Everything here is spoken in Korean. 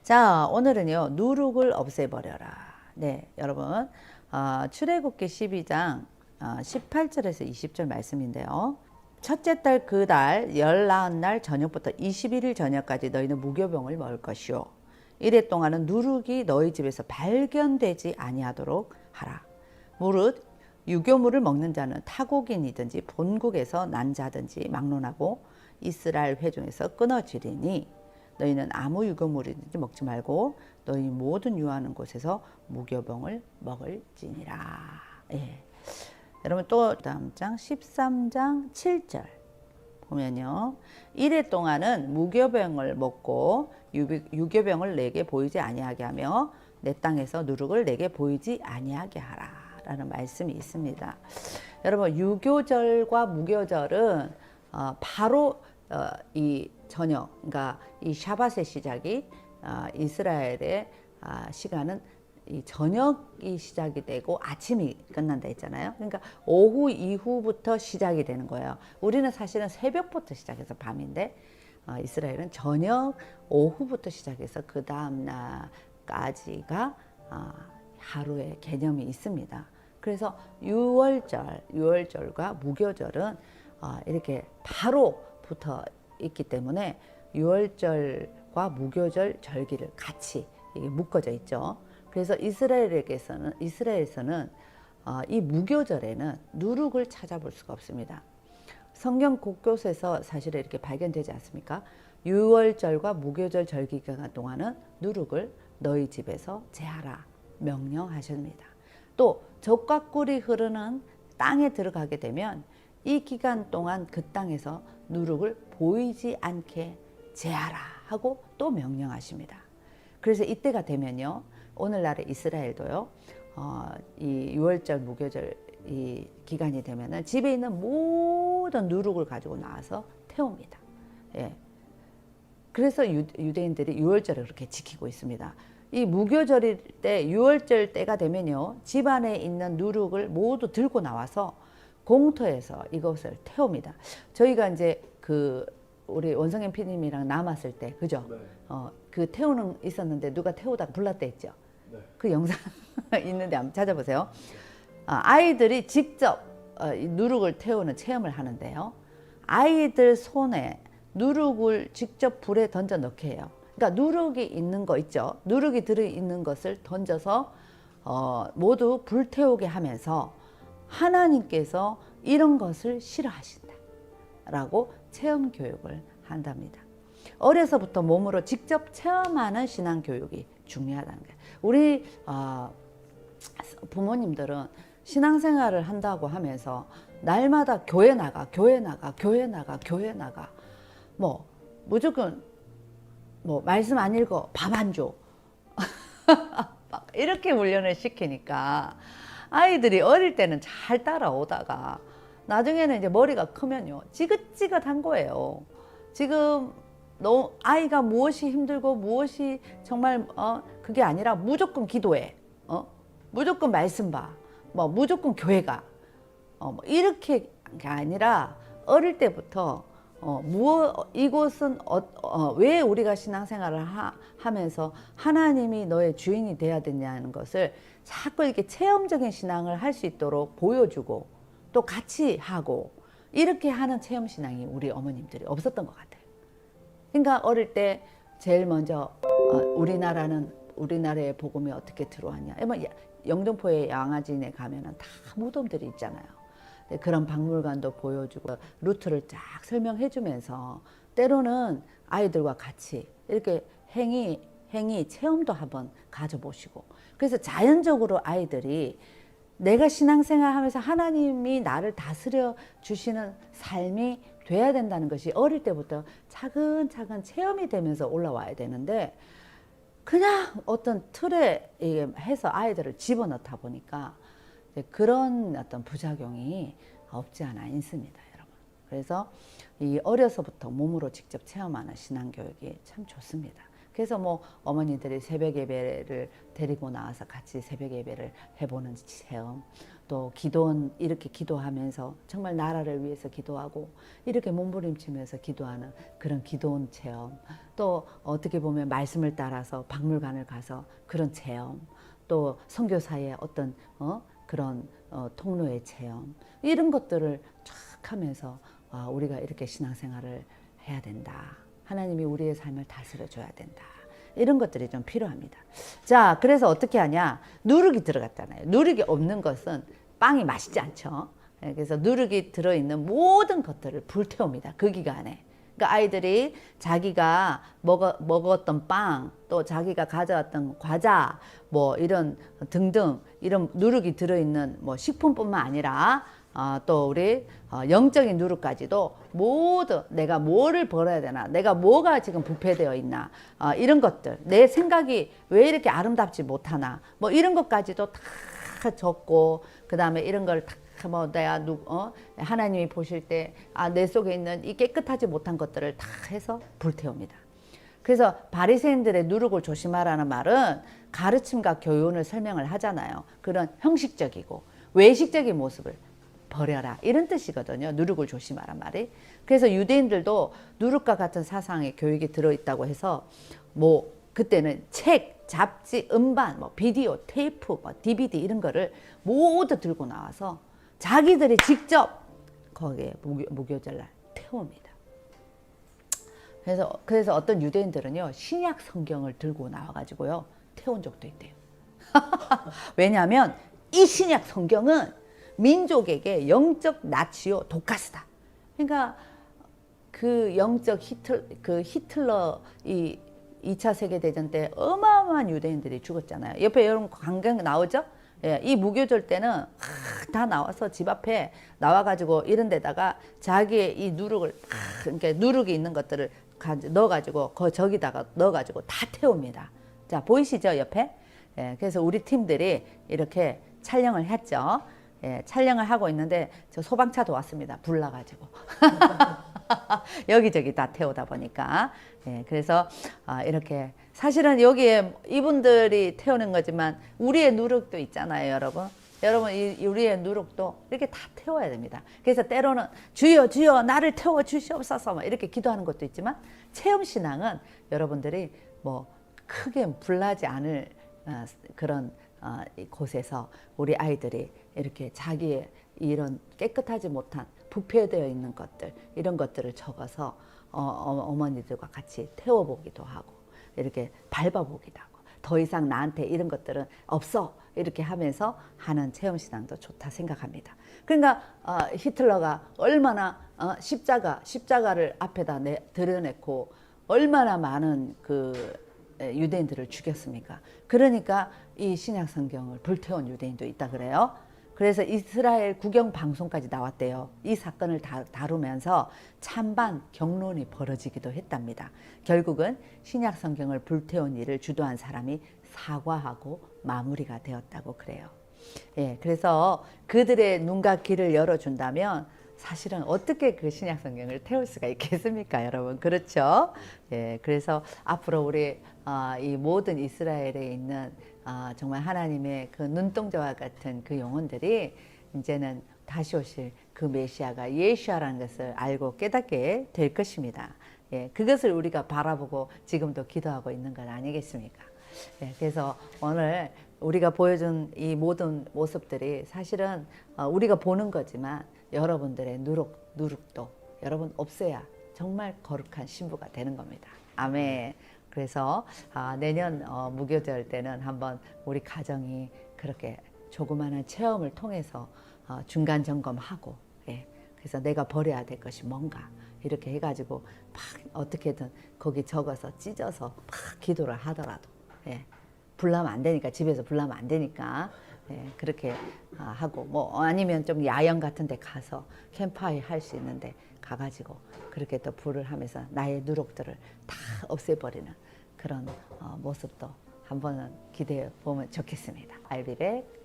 자, 오늘은요, 누룩을 없애버려라. 네, 여러분. 출애굽기 12장 18절에서 20절 말씀인데요. 첫째 달 그 달 열나흔 날 저녁부터 21일 저녁까지 너희는 무교병을 먹을 것이요. 이래 동안은 누룩이 너희 집에서 발견되지 아니하도록 하라. 무릇 유교물을 먹는 자는 타국인이든지 본국에서 난 자든지 막론하고 이스라엘 회중에서 끊어지리니 너희는 아무 유교물이든지 먹지 말고 너희 모든 유하는 곳에서 무교병을 먹을지니라. 예. 여러분 또 다음 장 13장 7절 보면요. 이래 동안은 무교병을 먹고 유교병을 내게 보이지 아니하게 하며 내 땅에서 누룩을 내게 보이지 아니하게 하라 라는 말씀이 있습니다. 여러분 유교절과 무교절은 바로 이 저녁, 그러니까 이 샤밧의 시작이 이스라엘의 시간은 이 저녁이 시작이 되고 아침이 끝난다 했잖아요. 그러니까 오후 이후부터 시작이 되는 거예요. 우리는 사실은 새벽부터 시작해서 밤인데 이스라엘은 저녁 오후부터 시작해서 그 다음 날까지가 하루의 개념이 있습니다. 그래서 유월절과 무교절은 이렇게 바로 붙어 있기 때문에 유월절과 무교절 절기를 같이 묶어져 있죠. 그래서 이스라엘에서는 이 무교절에는 누룩을 찾아볼 수가 없습니다. 성경 곳곳에서 사실 이렇게 발견되지 않습니까? 유월절과 무교절 절기 기간 동안은 누룩을 너희 집에서 제하라 명령하십니다. 또 젖과 꿀이 흐르는 땅에 들어가게 되면 이 기간 동안 그 땅에서 누룩을 보이지 않게 제하라 하고 또 명령하십니다. 그래서 이때가 되면요, 오늘날의 이스라엘도요, 이 유월절, 무교절 이 기간이 되면은 집에 있는 모든 누룩을 가지고 나와서 태웁니다. 예. 그래서 유대인들이 유월절을 그렇게 지키고 있습니다. 이 무교절일 때, 유월절 때가 되면요, 집 안에 있는 누룩을 모두 들고 나와서 공터에서 이것을 태웁니다. 저희가 이제 우리 원성현 PD님이랑 남았을 때, 그죠? 네. 그 태우는 있었는데 누가 태우다가 불났다 했죠? 네. 그 영상 있는데 한번 찾아보세요. 아이들이 직접 누룩을 태우는 체험을 하는데요. 아이들 손에 누룩을 직접 불에 던져 넣게 해요. 그러니까 누룩이 있는 거 있죠? 누룩이 들어있는 것을 던져서 모두 불태우게 하면서 하나님께서 이런 것을 싫어하신다 라고 체험 교육을 한답니다. 어려서부터 몸으로 직접 체험하는 신앙 교육이 중요하다는 거예요. 우리 부모님들은 신앙생활을 한다고 하면서 날마다 교회 나가 뭐 무조건 뭐 말씀 안 읽어 밥 안 줘 이렇게 훈련을 시키니까 아이들이 어릴 때는 잘 따라오다가 나중에는 이제 머리가 크면요 지긋지긋한 거예요. 지금 너 아이가 무엇이 힘들고 무엇이 정말 그게 아니라 무조건 기도해, 무조건 말씀 봐, 뭐 무조건 교회 가, 뭐 이렇게 아니라 어릴 때부터 이곳은 왜 우리가 신앙생활을 하면서 하나님이 너의 주인이 돼야 되냐는 것을 자꾸 이렇게 체험적인 신앙을 할 수 있도록 보여주고 또 같이 하고 이렇게 하는 체험신앙이 우리 어머님들이 없었던 것 같아요. 그러니까 어릴 때 제일 먼저 우리나라의 복음이 어떻게 들어왔냐. 영등포의 양화진에 가면은 다 무덤들이 있잖아요. 그런 박물관도 보여주고 루트를 쫙 설명해 주면서 때로는 아이들과 같이 이렇게 행위 체험도 한번 가져보시고, 그래서 자연적으로 아이들이 내가 신앙생활 하면서 하나님이 나를 다스려 주시는 삶이 돼야 된다는 것이 어릴 때부터 차근차근 체험이 되면서 올라와야 되는데, 그냥 어떤 틀에 해서 아이들을 집어넣다 보니까 그런 어떤 부작용이 없지 않아 있습니다, 여러분. 그래서 이 어려서부터 몸으로 직접 체험하는 신앙교육이 참 좋습니다. 그래서 뭐 어머니들이 새벽 예배를 데리고 나와서 같이 새벽 예배를 해보는 체험, 또 기도원 이렇게 기도하면서 정말 나라를 위해서 기도하고 이렇게 몸부림치면서 기도하는 그런 기도원 체험, 또 어떻게 보면 말씀을 따라서 박물관을 가서 그런 체험, 또 선교사의 어떤 그런 통로의 체험, 이런 것들을 쫙 하면서 우리가 이렇게 신앙생활을 해야 된다. 하나님이 우리의 삶을 다스려 줘야 된다. 이런 것들이 좀 필요합니다. 자, 그래서 어떻게 하냐? 누룩이 들어갔잖아요. 누룩이 없는 것은 빵이 맛있지 않죠. 그래서 누룩이 들어있는 모든 것들을 불태웁니다. 그 기간에. 그러니까 아이들이 자기가 먹었던 빵, 또 자기가 가져왔던 과자, 뭐 이런 등등 이런 누룩이 들어있는 뭐 식품뿐만 아니라 또 우리 영적인 누룩까지도 모두 내가 뭐를 벌어야 되나, 내가 뭐가 지금 부패되어 있나, 이런 것들, 내 생각이 왜 이렇게 아름답지 못하나, 뭐 이런 것까지도 다 적고, 그 다음에 이런 걸 다 뭐 내가 하나님이 보실 때 내 속에 있는 이 깨끗하지 못한 것들을 다 해서 불태웁니다. 그래서 바리새인들의 누룩을 조심하라는 말은 가르침과 교훈을 설명을 하잖아요. 그런 형식적이고 외식적인 모습을 버려라, 이런 뜻이거든요. 누룩을 조심하란 말이. 그래서 유대인들도 누룩과 같은 사상의 교육이 들어있다고 해서 뭐 그때는 책, 잡지, 음반, 뭐 비디오, 테이프, 뭐 DVD 이런 거를 모두 들고 나와서 자기들이 직접 거기에 무교절날 태웁니다. 그래서 어떤 유대인들은요, 신약 성경을 들고 나와가지고요 태운 적도 있대요. 왜냐하면 이 신약 성경은 민족에게 영적 나치요 독가스다. 그러니까 그 영적 히틀러 이 2차 세계대전 때 어마어마한 유대인들이 죽었잖아요. 옆에 여러분 광경 나오죠? 예, 이 무교절 때는 다 나와서 집 앞에 나와가지고 이런 데다가 자기의 이 누룩을 그러니까 누룩이 있는 것들을 넣어가지고 저기다가 넣어가지고 다 태웁니다. 자, 보이시죠 옆에? 예, 그래서 우리 팀들이 이렇게 촬영을 했죠. 예, 촬영을 하고 있는데 저 소방차도 왔습니다. 불나가지고 여기저기 다 태우다 보니까. 예, 그래서 이렇게 사실은 여기에 이분들이 태우는 거지만 우리의 누룩도 있잖아요, 여러분. 여러분, 우리의 누룩도 이렇게 다 태워야 됩니다. 그래서 때로는 주여 주여 나를 태워 주시옵소서 막 이렇게 기도하는 것도 있지만, 체험신앙은 여러분들이 뭐 크게 불나지 않을 그런 곳에서 우리 아이들이 이렇게 자기의 이런 깨끗하지 못한 부패되어 있는 것들, 이런 것들을 적어서 어머니들과 같이 태워보기도 하고 이렇게 밟아보기도 하고, 더 이상 나한테 이런 것들은 없어 이렇게 하면서 하는 체험신앙도 좋다 생각합니다. 그러니까 히틀러가 얼마나 십자가를 앞에다 드러냈고 얼마나 많은 그 유대인들을 죽였습니까? 그러니까 이 신약 성경을 불태운 유대인도 있다 그래요. 그래서 이스라엘 국영 방송까지 나왔대요. 이 사건을 다루면서 찬반 경론이 벌어지기도 했답니다. 결국은 신약 성경을 불태운 일을 주도한 사람이 사과하고 마무리가 되었다고 그래요. 예, 그래서 그들의 눈과 귀를 열어준다면 사실은 어떻게 그 신약 성경을 태울 수가 있겠습니까, 여러분? 그렇죠? 예, 그래서 앞으로 우리 이 모든 이스라엘에 있는 정말 하나님의 그 눈동자와 같은 그 영혼들이 이제는 다시 오실 그 메시아가 예수아라는 것을 알고 깨닫게 될 것입니다. 예, 그것을 우리가 바라보고 지금도 기도하고 있는 건 아니겠습니까? 예, 그래서 오늘 우리가 보여준 이 모든 모습들이 사실은 우리가 보는 거지만 여러분들의 누룩도 여러분 없애야 정말 거룩한 신부가 되는 겁니다. 아멘. 그래서 내년 무교절 때는 한번 우리 가정이 그렇게 조그마한 체험을 통해서 중간 점검하고, 예, 그래서 내가 버려야 될 것이 뭔가 이렇게 해가지고 막 어떻게든 거기 적어서 찢어서 막 기도를 하더라도, 예, 불나면 안 되니까, 집에서 불나면 안 되니까, 예, 그렇게 하고, 뭐 아니면 좀 야영 같은 데 가서 캠프파이 할 수 있는데 가가지고 그렇게 또 불을 하면서 나의 누룩들을 다 없애버리는 그런 모습도 한번은 기대해 보면 좋겠습니다. I'll be back.